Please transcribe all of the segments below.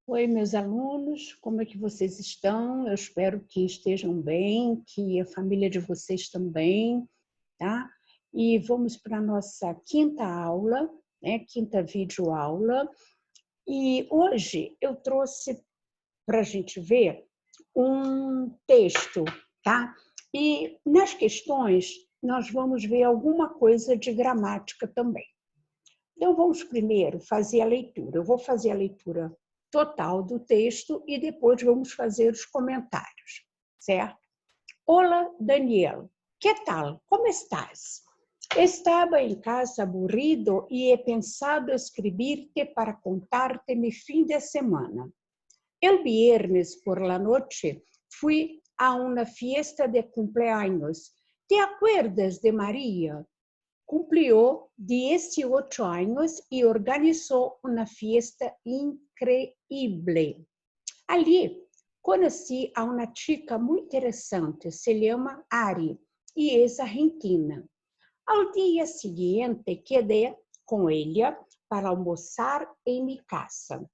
Oi, meus alunos, como é que vocês estão? Eu espero que estejam bem, que a família de vocês também, tá? E vamos para a nossa quinta aula, né? Quinta videoaula. E hoje eu trouxe para a gente ver um texto, tá? E nas questões nós vamos ver alguma coisa de gramática também. Então, vamos primeiro fazer a leitura. Eu vou fazer a leitura total do texto e depois vamos fazer os comentários, certo? Olá, Daniel. Que tal? Como estás? Estava em casa aburrido e he pensado escrever-te para contar-te mi fim de semana. El viernes por la noche fui a una fiesta de cumpleaños. ¿Te acuerdas de María? Cumplió 18 años y organizó una fiesta increíble. Ali, conheci a uma chica muito interessante, se chama Ari, e é argentina. Ao dia seguinte, quedé com ela para almoçar em minha casa.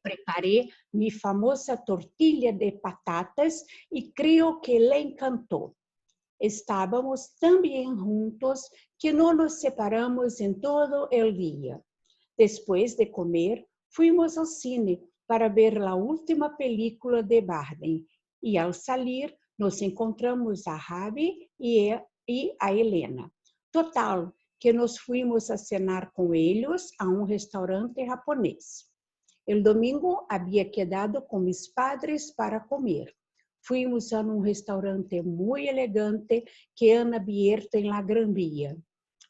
Preparei minha famosa tortilha de patatas e creio que le encantou. Estávamos tão bem juntos que não nos separamos em todo o dia. Depois de comer, fuimos ao cine para ver a última película de Barbie e ao sair nos encontramos a Javi e a Helena. Total, que nos fuimos a cenar com eles a um restaurante japonês. El domingo havia quedado com mis padres para comer. Fuimos a um restaurante muito elegante que han abierto en la Gran Vía.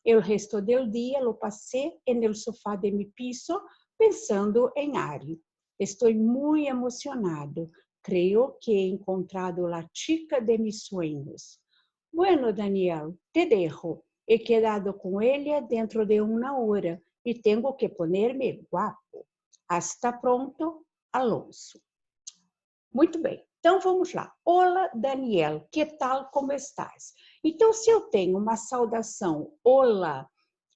El resto del día lo pasé en el sofá de mi piso pensando en Ari. Estoy muy emocionado. Creo que he encontrado la chica de mis sueños. Bueno, Daniel, te dejo. He quedado con ella dentro de una hora y tengo que ponerme guapo. Hasta pronto, Alonso. Muito bem, então vamos lá. Olá, Daniel, que tal, como estás? Então, se eu tenho uma saudação, olá,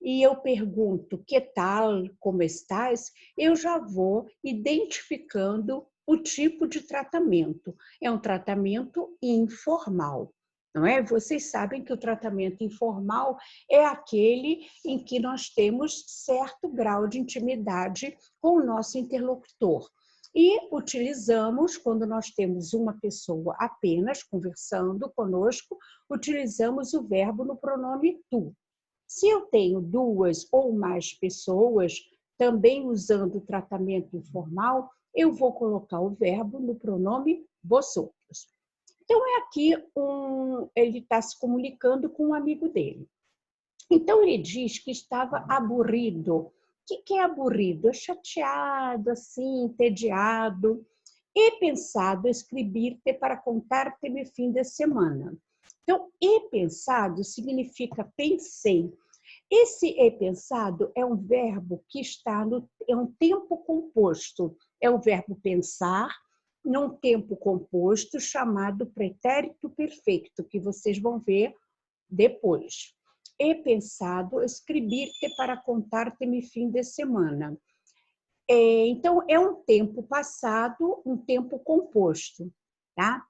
e eu pergunto, que tal, como estás? Eu já vou identificando o tipo de tratamento. É um tratamento informal, não é? Vocês sabem que o tratamento informal é aquele em que nós temos certo grau de intimidade com o nosso interlocutor. E utilizamos, quando nós temos uma pessoa apenas conversando conosco, utilizamos o verbo no pronome tu. Se eu tenho duas ou mais pessoas, também usando o tratamento informal, eu vou colocar o verbo no pronome vosotros. Então, é aqui ele está se comunicando com um amigo dele. Então, ele diz que estava aburrido. O que é aburrido? É chateado, assim, entediado. E pensado escrever-te para contar-te meu fim de semana. Então, e pensado significa pensei. Esse e pensado é um verbo que está é um tempo composto. É o verbo pensar, num tempo composto chamado pretérito perfeito, que vocês vão ver depois. He pensado escrever-te para contar-te meu fim de semana. Então, é um tempo passado, um tempo composto, tá?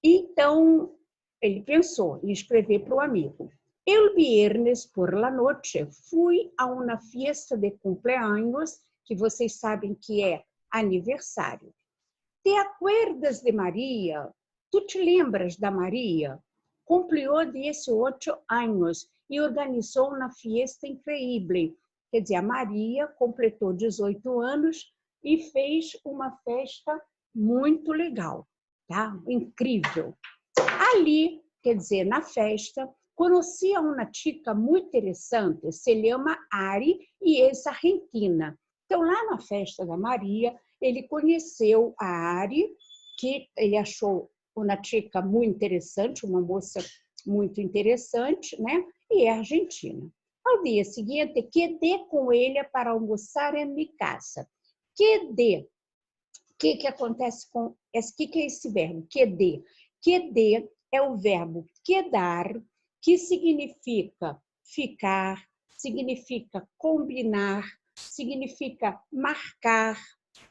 Então, ele pensou em escrever para o amigo. El viernes por la noche fui a uma fiesta de cumpleaños, que vocês sabem que é aniversário. ¿Te acuerdas de María? ¿Tú te lembras da María? Cumplió 18 anos e organizou uma fiesta increíble. Quer dizer, a Maria completou 18 anos e fez uma festa muito legal, tá? Incrível. Ali, quer dizer, na festa, conhecia uma chica muito interessante, se chama Ari e é argentina. Então, lá na festa da Maria, ele conheceu a Ari, que ele achou uma chica muito interessante, uma moça muito interessante, né? E é argentina. Ao dia seguinte, quedé com ele para almoçar em minha casa. Quedé. O que acontece com esse? O que é esse verbo? Quedé. Quedé é o verbo quedar, que significa ficar, significa combinar, significa marcar,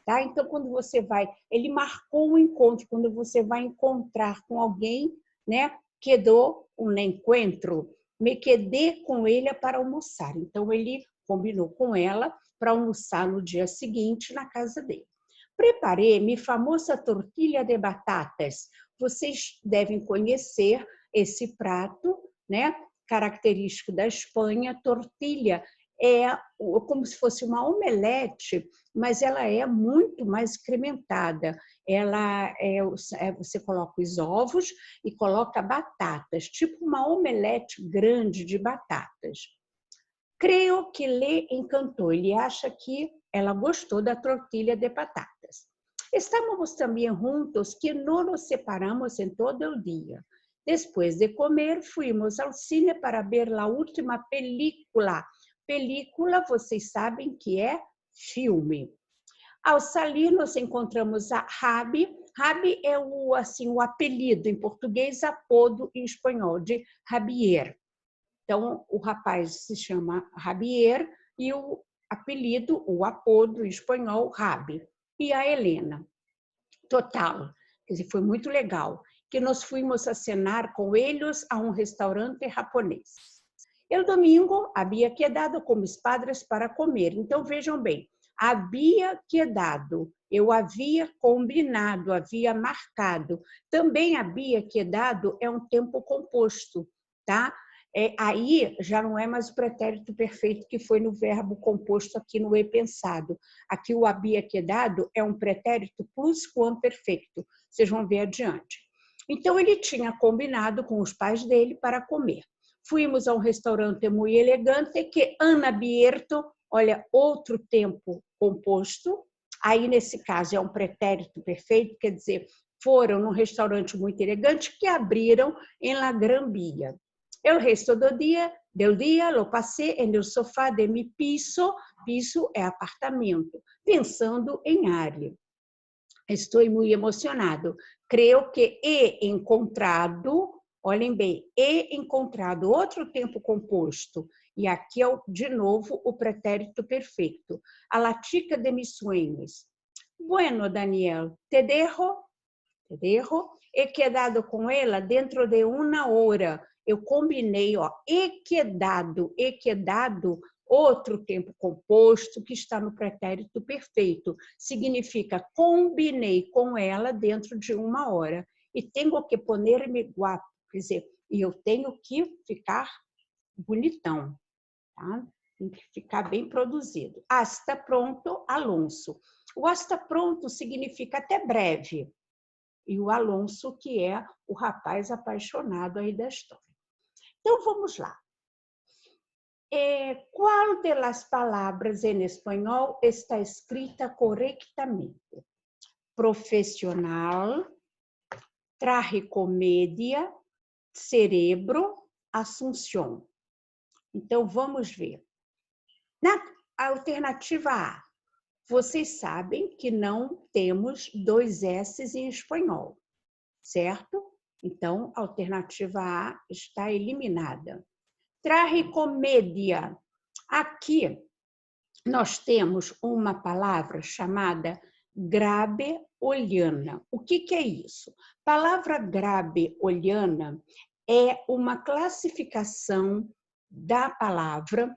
Tá? Então, quando você vai... Ele marcou um encontro. Quando você vai encontrar com alguém, né? Quedou um encontro. Me quedei com ele para almoçar. Então, ele combinou com ela para almoçar no dia seguinte na casa dele. Preparei minha famosa tortilha de batatas. Vocês devem conhecer esse prato, né? Característico da Espanha. Tortilha é como se fosse uma omelete, mas ela é muito mais incrementada. Você coloca os ovos e coloca batatas, tipo uma omelete grande de batatas. Creio que lhe encantou. Ele acha que ela gostou da tortilha de batatas. Estávamos também juntos que não nos separamos em todo o dia. Depois de comer, fomos ao cine para ver a última película. Película, vocês sabem que é filme. Ao sair, nos encontramos a Rabi. Rabi é o apelido em português, apodo em espanhol, de Javier. Então, o rapaz se chama Javier e o apelido, o apodo em espanhol, Rabi. E a Helena. Total, quer dizer, foi muito legal, que nós fomos a cenar com eles a um restaurante japonês. El domingo havia quedado com os padres para comer. Então, vejam bem, havia quedado, eu havia combinado, havia marcado. Também havia quedado é um tempo composto, tá? Aí já não é mais o pretérito perfeito que foi no verbo composto aqui no e pensado. Aqui o havia quedado é um pretérito plusquamperfeito. Vocês vão ver adiante. Então, ele tinha combinado com os pais dele para comer. Fomos a um restaurante muito elegante que han abierto, olha, outro tempo composto. Aí, nesse caso, é um pretérito perfeito, quer dizer, foram num restaurante muito elegante que abriram em La Gran Via. El resto del día lo pasé en el sofá de mi piso. Piso é apartamento, pensando em Ari. Estou muito emocionado. Creio que he encontrado, olhem bem, he encontrado outro tempo composto. E aqui é, de novo, o pretérito perfeito. A la chica de mis sueños. Bueno, Daniel, te dejo. He quedado com ela dentro de 1 hora. Eu combinei, ó, he quedado, outro tempo composto que está no pretérito perfeito. Significa combinei com ela dentro de 1 hora. E tenho que poner-me guapo, quer dizer, e eu tenho que ficar bonitão, tá? Tem que ficar bem produzido. Hasta pronto, Alonso. O hasta pronto significa até breve. E o Alonso, que é o rapaz apaixonado aí da história. Então, vamos lá. Qual das palavras em espanhol está escrita corretamente? Profissional, tragicomédia, cerebro, Asunción. Então, vamos ver. Na alternativa A, vocês sabem que não temos 2 S em espanhol, certo? Então, a alternativa A está eliminada. Tragicomédia. Aqui, nós temos uma palavra chamada grabe-oliana. O que é isso? A palavra grabe-oliana é uma classificação da palavra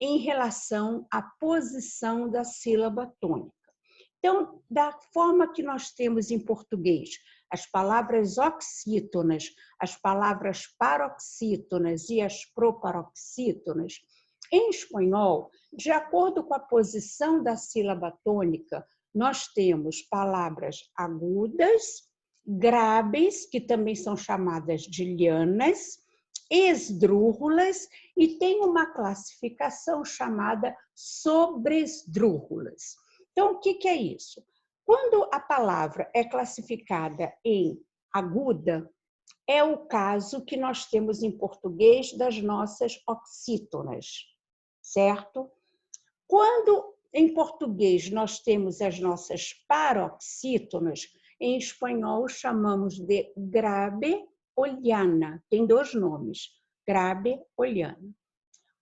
em relação à posição da sílaba tônica. Então, da forma que nós temos em português, as palavras oxítonas, as palavras paroxítonas e as proparoxítonas, em espanhol, de acordo com a posição da sílaba tônica, nós temos palavras agudas, graves, que também são chamadas de lianas, esdrúxulas, e tem uma classificação chamada sobresdrúxulas. Então, o que é isso? Quando a palavra é classificada em aguda, é o caso que nós temos em português das nossas oxítonas, certo? Quando em português nós temos as nossas paroxítonas, em espanhol chamamos de grabe-oliana. Tem 2 nomes, grabe-oliana.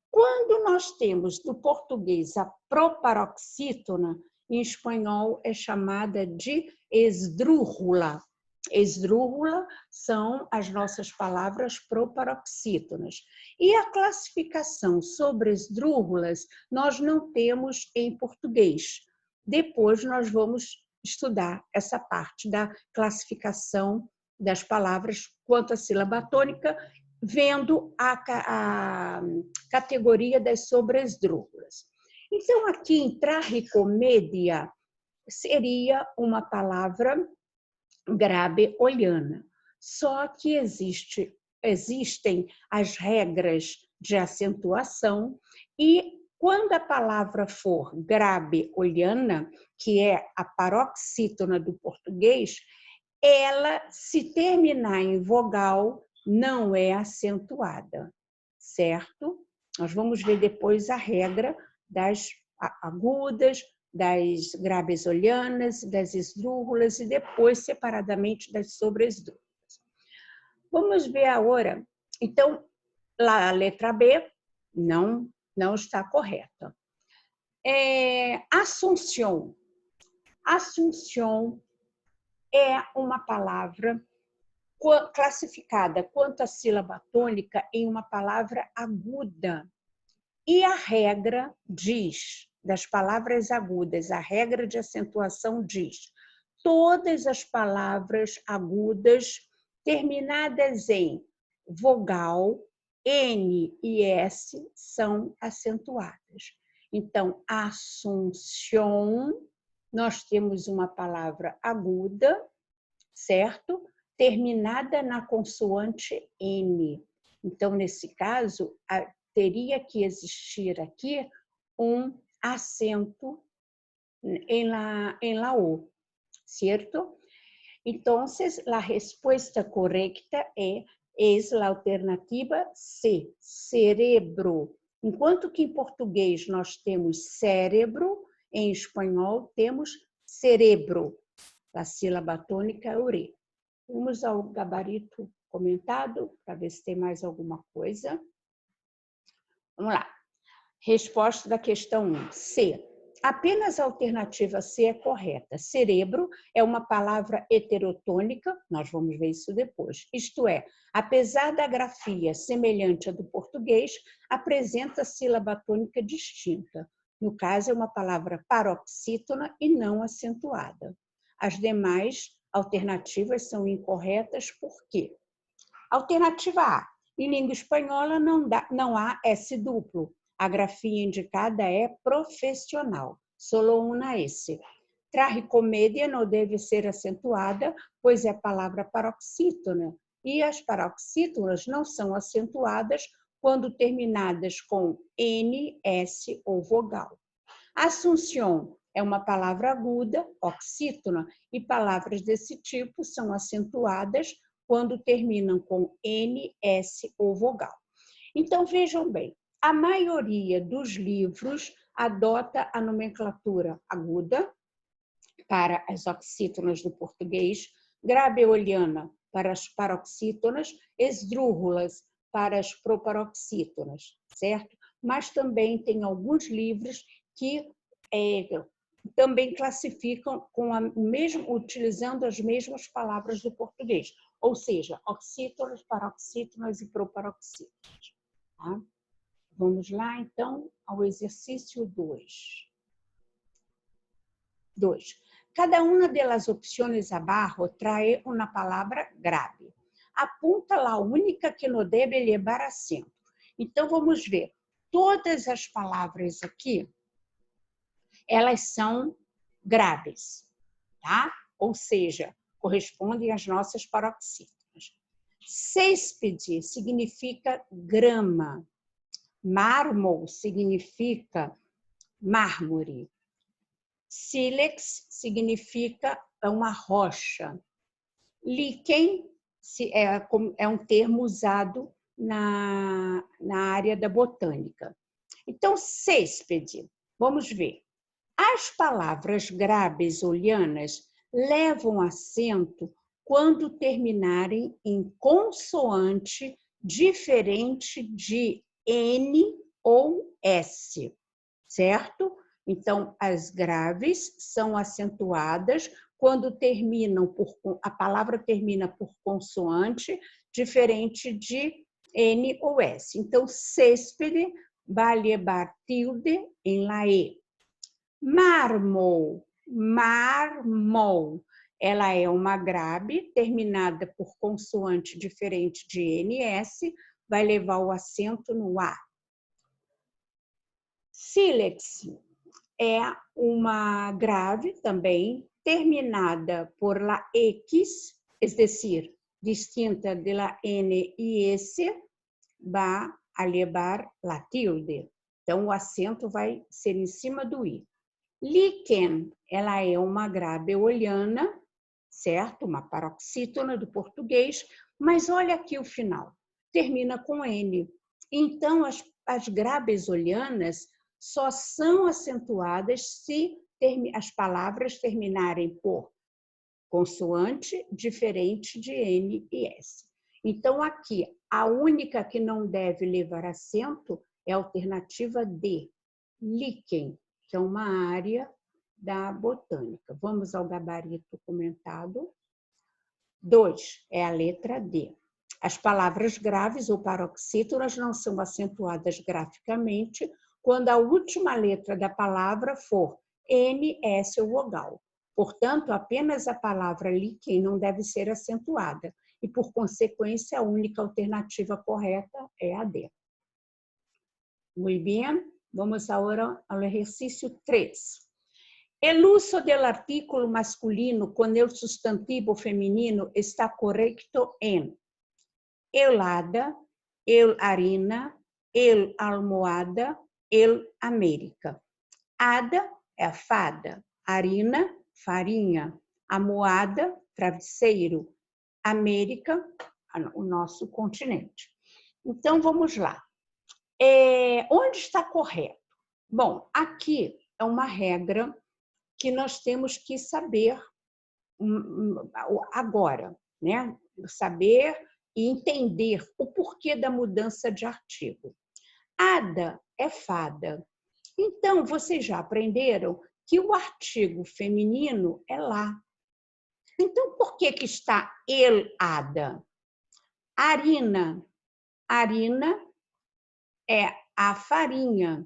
Quando nós temos no português a proparoxítona, em espanhol é chamada de esdrújula. Esdrújula são as nossas palavras proparoxítonas. E a classificação sobre esdrújulas nós não temos em português. Depois nós vamos estudar essa parte da classificação das palavras quanto à sílaba tônica, vendo a categoria das sobresdrújulas. Então, aqui em tragicomédia seria uma palavra grave-olhana. Só que existem as regras de acentuação e quando a palavra for grave-olhana, que é a paroxítona do português, ela, se terminar em vogal, não é acentuada, certo? Nós vamos ver depois a regra das agudas, das graves-olhanas, das esdrújulas e depois separadamente das sobresdrújulas. Vamos ver agora. Então, a letra B não está correta. Assunção. Assunção é uma palavra classificada quanto à sílaba tônica em uma palavra aguda. E a regra diz, das palavras agudas, a regra de acentuação diz, todas as palavras agudas terminadas em vogal, N e S são acentuadas. Então, assunção, nós temos uma palavra aguda, certo? Terminada na consoante N. Então, nesse caso, teria que existir aqui um acento em la O, certo? Então, a resposta correta é a alternativa C, cerebro. Enquanto que em português nós temos cérebro, em espanhol temos cerebro. A sílaba tônica é ore. Vamos ao gabarito comentado, para ver se tem mais alguma coisa. Vamos lá. Resposta da questão 1. C. Apenas a alternativa C é correta. Cerebro é uma palavra heterotônica, nós vamos ver isso depois. Isto é, apesar da grafia semelhante à do português, apresenta sílaba tônica distinta. No caso, é uma palavra paroxítona e não acentuada. As demais alternativas são incorretas, por quê? Alternativa A. Em língua espanhola não há S duplo. A grafia indicada é profissional, solo una S. Tragicomédia não deve ser acentuada, pois é palavra paroxítona, e as paroxítonas não são acentuadas quando terminadas com N, S ou vogal. Assunção é uma palavra aguda, oxítona, e palavras desse tipo são acentuadas quando terminam com N, S ou vogal. Então, vejam bem, a maioria dos livros adota a nomenclatura aguda para as oxítonas do português, grave-olhana para as paroxítonas, esdrújulas para as proparoxítonas, certo? Mas também tem alguns livros que também classificam utilizando as mesmas palavras do português, ou seja, oxítonas, paroxítonas e proparoxítonas. Tá? Vamos lá, então, ao exercício 2. 2. Cada uma das opções abaixo trae uma palavra grave. Apunta a única que não deve levar acento. Então, vamos ver. Todas as palavras aqui, elas são graves, tá? Ou seja, correspondem às nossas paroxítonas. Céspede significa grama. Mármore significa mármore. Sílex significa uma rocha. Líquen é um termo usado na área da botânica. Então, céspede, vamos ver. As palavras graves-olhanas levam acento quando terminarem em consoante diferente de N ou S, certo? Então, as graves são acentuadas quando a palavra termina por consoante, diferente de N ou S. Então, céspede vai levar tilde em la E. Mármol, mármol. Ela é uma grave terminada por consoante diferente de NS, vai levar o acento no A. Sílex é uma grave também terminada por la X, es decir, distinta de la N e S, vai a levar la tilde. Então, o acento vai ser em cima do I. Líquen, ela é uma grave eoliana, certo? Uma paroxítona do português, mas olha aqui o final, termina com N. Então, as graves eolianas só são acentuadas se as palavras terminarem por consoante diferente de N e S. Então, aqui, a única que não deve levar acento é a alternativa D, líquen, que é uma área da botânica. Vamos ao gabarito comentado. 2 é a letra D. As palavras graves ou paroxítonas não são acentuadas graficamente quando a última letra da palavra for N, S ou vogal. Portanto, apenas a palavra líquen não deve ser acentuada e, por consequência, a única alternativa correta é a D. Muito bem, vamos agora ao exercício 3. El uso del artículo masculino con el sustantivo femenino está correcto en el hada, el harina, el almohada, el América. Hada é a fada, harina, farinha, almohada, travesseiro, América, o nosso continente. Então, vamos lá. Onde está correto? Bom, aqui é uma regra que nós temos que saber agora, né? Saber e entender o porquê da mudança de artigo. Hada é fada. Então, vocês já aprenderam que o artigo feminino é lá. Então, por que está el hada? Harina. Harina é a farinha.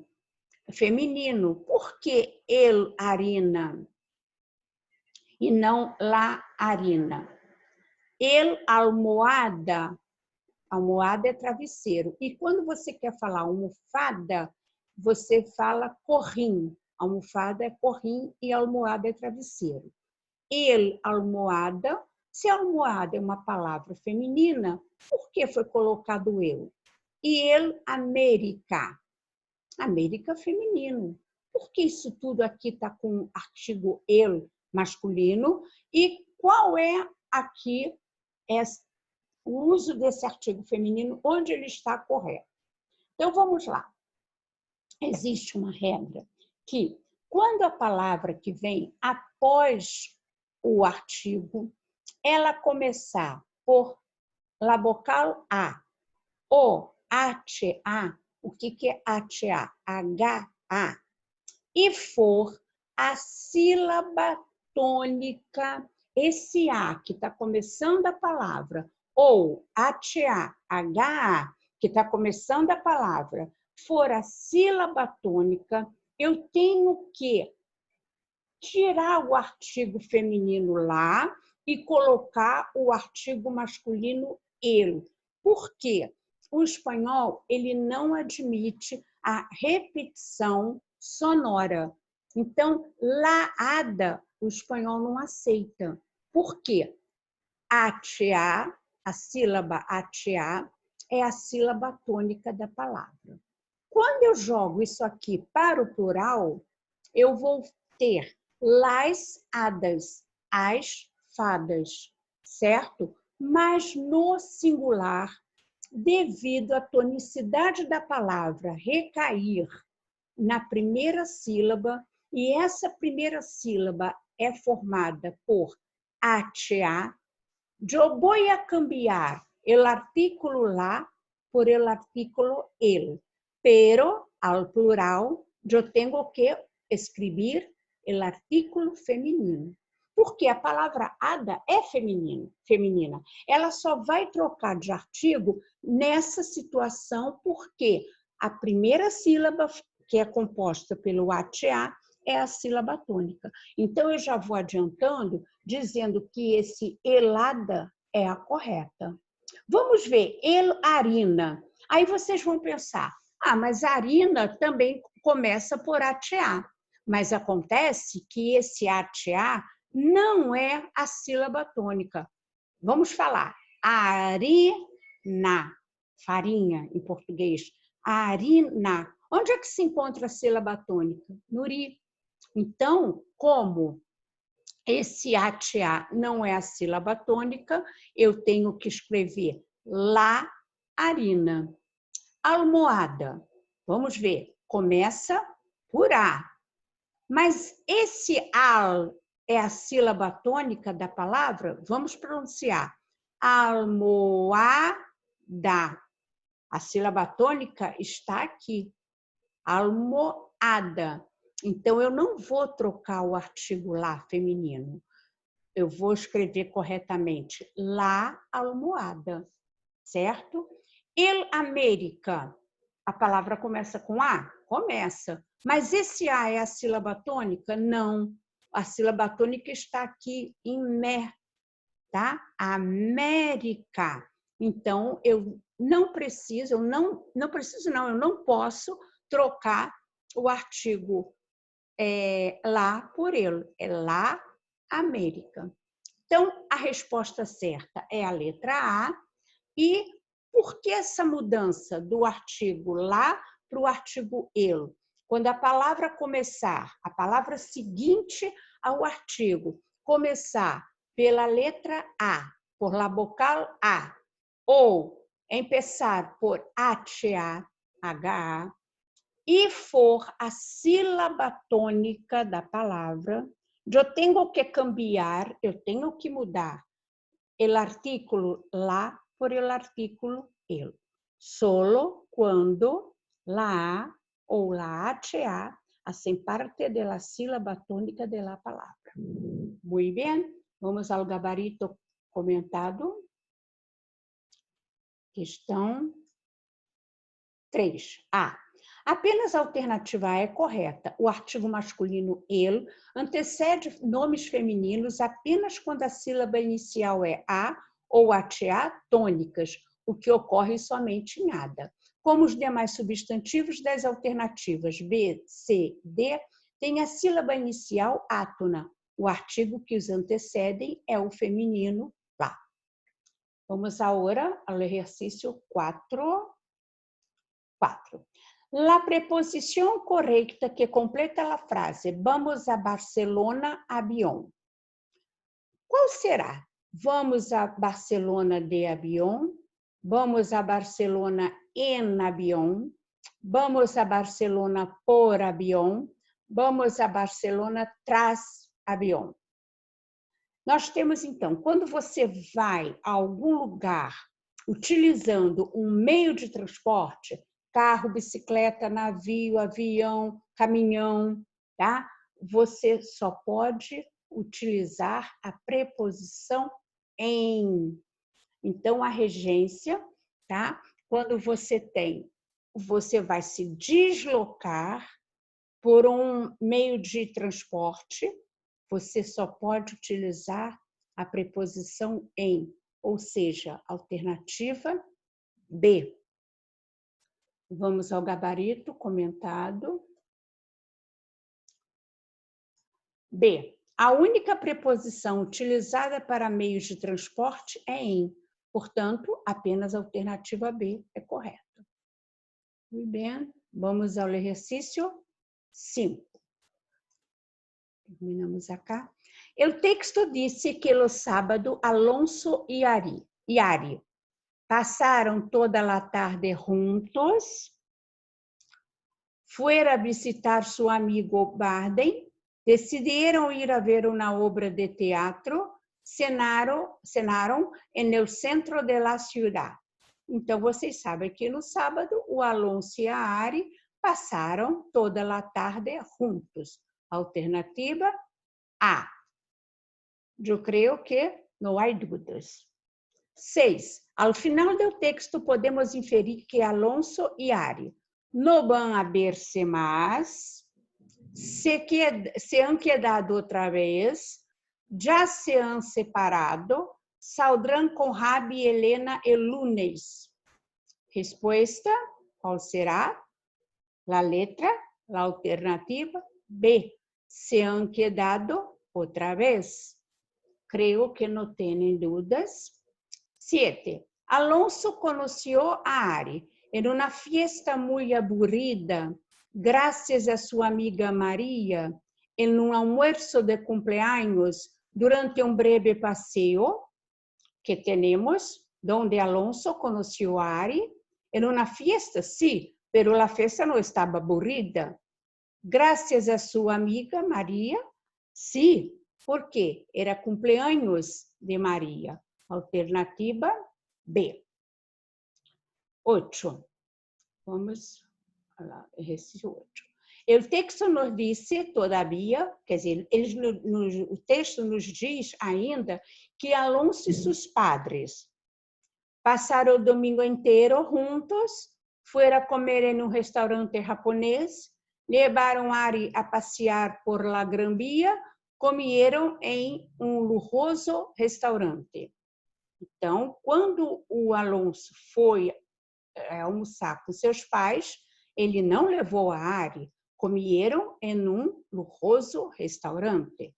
Feminino. Por que el harina e não la harina? El almohada. Almohada é travesseiro. E quando você quer falar almofada, você fala corrim. Almofada é corrim e almohada é travesseiro. El almohada. Se almohada é uma palavra feminina, por que foi colocado eu? E el América. América feminino. Por que isso tudo aqui está com artigo el masculino? E qual é aqui o uso desse artigo feminino, onde ele está correto? Então, vamos lá. Existe uma regra que, quando a palavra que vem após o artigo, ela começar por la vocal A ou HA, o que é HA? HA. E for a sílaba tônica, esse A que está começando a palavra, ou HA, HA, que está começando a palavra, for a sílaba tônica, eu tenho que tirar o artigo feminino lá e colocar o artigo masculino ele. Por quê? O espanhol ele não admite a repetição sonora. Então, laada, o espanhol não aceita. Por quê? HA, a sílaba HA, é a sílaba tônica da palavra. Quando eu jogo isso aqui para o plural, eu vou ter las hadas, as fadas, certo? Mas no singular, devido à tonicidade da palavra recair na primeira sílaba, e essa primeira sílaba é formada por HA, eu vou cambiar o artículo lá por o artículo el, pero al plural eu tenho que escrever o artículo feminino. Porque a palavra hada é feminina. Ela só vai trocar de artigo nessa situação porque a primeira sílaba, que é composta pelo ATA, é a sílaba tônica. Então, eu já vou adiantando, dizendo que esse elada é a correta. Vamos ver, arina. Aí vocês vão pensar, mas a arina também começa por ATA. Mas acontece que esse ATA não é a sílaba tônica. Vamos falar, arina, farinha em português, arina. Onde é que se encontra a sílaba tônica? No ri. Então, como esse ATA não é a sílaba tônica, eu tenho que escrever arina. Almohada, vamos ver, começa por A. Mas esse al é a sílaba tônica da palavra? Vamos pronunciar. Almohada. A sílaba tônica está aqui. Almohada. Então, eu não vou trocar o artigo lá feminino. Eu vou escrever corretamente la almohada, certo? El América. A palavra começa com A? Começa. Mas esse A é a sílaba tônica? Não. A sílaba tônica está aqui em me, tá? América. Então, eu não posso trocar o artigo lá por ele. É lá, América. Então, a resposta certa é a letra A. E por que essa mudança do artigo lá para o artigo ele? Quando a palavra começar, a palavra seguinte ao artigo, começar pela letra A, por la vocal A, ou começar por HA, HA, e for a sílaba tônica da palavra, eu tenho que cambiar, eu tenho que mudar o artículo lá por el artículo el. Solo quando la A ou la HA hacen parte de la sílaba tónica de la palavra. Muy bien, vamos ao gabarito comentado. Questão 3. A. Apenas a alternativa A é correta. O artigo masculino ele antecede nomes femininos apenas quando a sílaba inicial é A ou ATA tônicas, o que ocorre somente em ADA. Como os demais substantivos das alternativas B, C, D, tem a sílaba inicial átona. O artigo que os antecedem é o feminino lá. Vamos agora ao exercício 4. La preposición correcta que completa la frase vamos a Barcelona avión. Qual será? Vamos a Barcelona de avión, vamos a Barcelona en avión, vamos a Barcelona por avión, vamos a Barcelona tras avión. Nós temos, então, quando você vai a algum lugar utilizando um meio de transporte, carro, bicicleta, navio, avião, caminhão, tá? Você só pode utilizar a preposição em. Então, a regência, tá? Quando você vai se deslocar por um meio de transporte, você só pode utilizar a preposição em, ou seja, alternativa B. Vamos ao gabarito comentado. B. A única preposição utilizada para meios de transporte é em. Portanto, apenas a alternativa B é correta. Muito bem. Vamos ao exercício 5. Terminamos acá. O texto disse que no sábado Alonso e Ari passaram toda a tarde juntos, foram a visitar seu amigo Barden, decidiram ir a ver uma obra de teatro, cenaram no centro da cidade. Então, vocês sabem que no sábado o Alonso e a Ari passaram toda a tarde juntos. Alternativa A. Eu creio que não há dúvidas. 6. Ao final do texto, podemos inferir que Alonso e Ari não vão a ver-se mais, se han quedado outra vez, já se han separado, saldrão com Rabi e Helena el lunes. Resposta, qual será? A letra, a alternativa B. Se han quedado outra vez. Creio que não têm dúvidas. 7. Alonso conheceu a Ari em uma fiesta muito aburrida, graças a sua amiga Maria, em um almoço de cumpleaños, durante um breve passeio que temos, onde Alonso conheceu a Ari, em uma fiesta, sim, mas a festa não estava aburrida. Graças a sua amiga Maria, sim, porque era cumpleaños de Maria. Alternativa B. 8. Vamos lá, esse 8. O texto nos disse, todavia, quer dizer, o texto nos diz ainda que Alonso e seus padres passaram o domingo inteiro juntos, foram comer em um restaurante japonês, levaram Ari a passear por la Gran Via, comeram em um luxuoso restaurante. Então, quando o Alonso foi almoçar com seus pais, ele não levou a Ari, comeram em um luxuoso restaurante.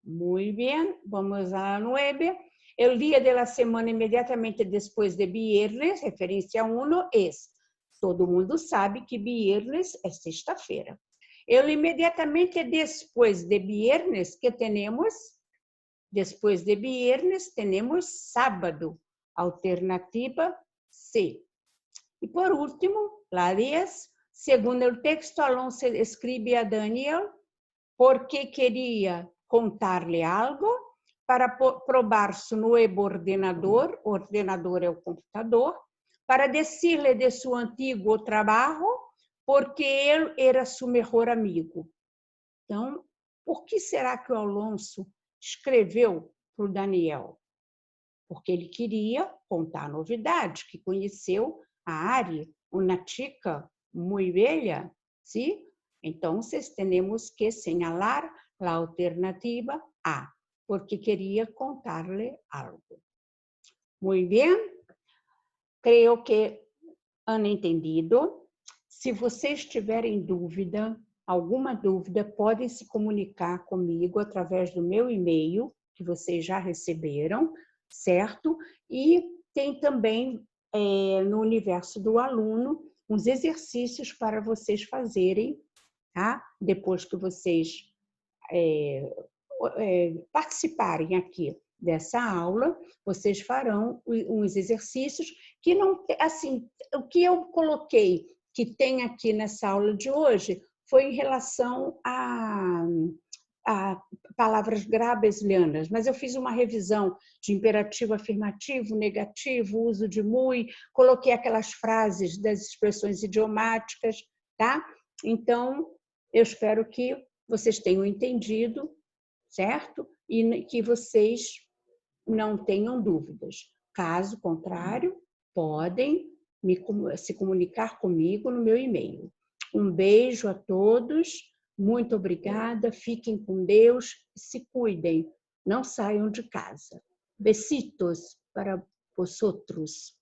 Muito bem, vamos a 9. O dia da semana imediatamente depois de viernes, referência 1, é. Todo mundo sabe que viernes é sexta-feira. Imediatamente depois de viernes, que temos? Depois de viernes, temos sábado, alternativa C. E por último, la 10, segundo o texto, Alonso escreve a Daniel porque queria contar-lhe algo para probar seu novo ordenador, o ordenador é o computador, para dizer-lhe de seu antigo trabalho, porque ele era seu melhor amigo. Então, por que será que o Alonso escreveu para o Daniel? Porque ele queria contar a novidade, que conheceu a Ari, uma chica muito velha, sim? Então, temos que señalar a alternativa A, porque queria contar-lhe algo. Muito bem? Creio que han entendido. Se vocês tiverem dúvida, alguma dúvida, podem se comunicar comigo através do meu e-mail, que vocês já receberam, certo? E tem também, no universo do aluno, uns exercícios para vocês fazerem, tá? Depois que vocês participarem aqui dessa aula, vocês farão uns exercícios que não, assim, o que eu coloquei que tem aqui nessa aula de hoje foi em relação a palavras brasilianas, mas eu fiz uma revisão de imperativo afirmativo, negativo, uso de muy, coloquei aquelas frases das expressões idiomáticas, tá? Então, eu espero que vocês tenham entendido, certo? E que vocês não tenham dúvidas. Caso contrário, podem se comunicar comigo no meu e-mail. Um beijo a todos, muito obrigada, fiquem com Deus, se cuidem, não saiam de casa. Besitos para vosotros.